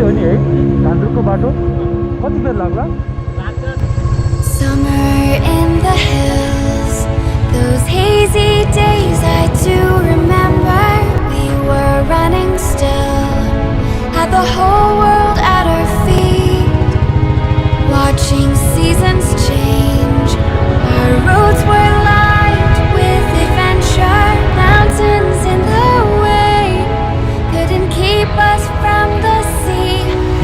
हो नि है घान्द्रुकको बाटो कति बेर लाग्ला Summer in the hills, those hazy days I do remember. We were running still, had the whole world at our feet, watching seasons change. Our roads were lined with adventure, mountains in the way couldn't keep us from the sea.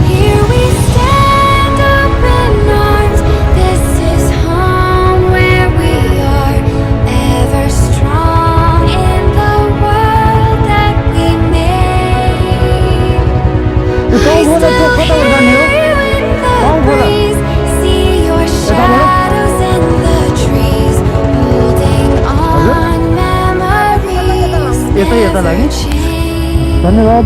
Here we stand, open arms. This is home where we are, ever strong in the world that we made. I still hear you in the breeze, see your shadows in the trees, holding on memories never change. धन्यवाद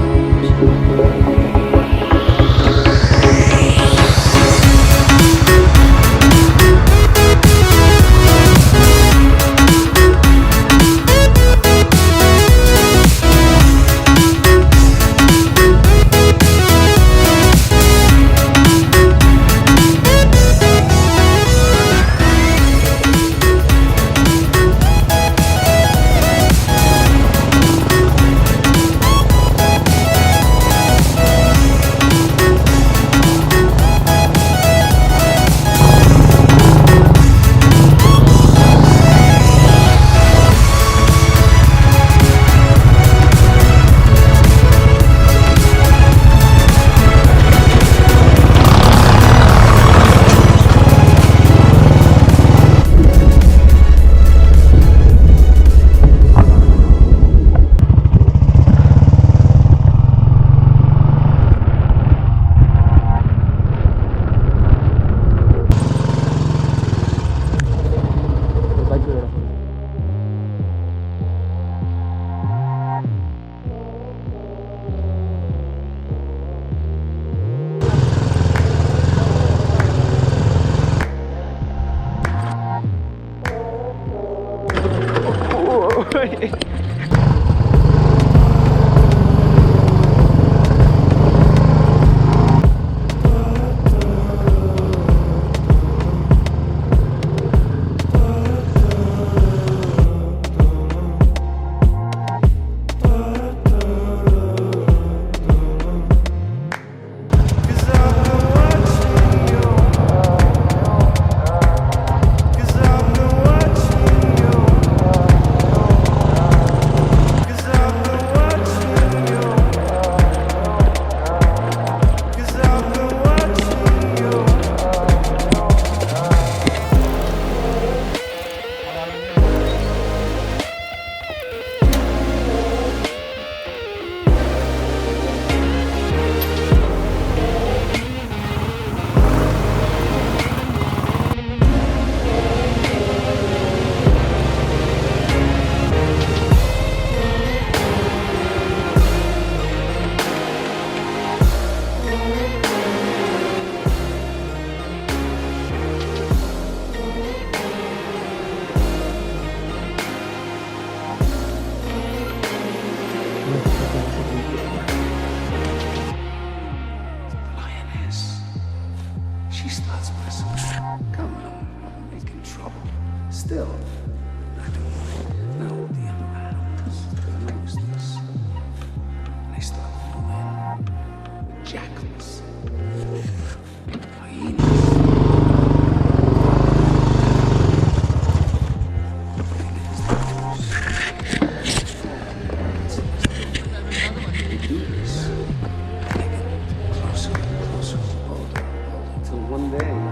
She starts whistling. Come on, I'm making trouble. Still, I don't mind. Now the other animals notice this. They start moving. Jackals. Hyenas. They do this. They get closer and closer. Hold on. Till one day,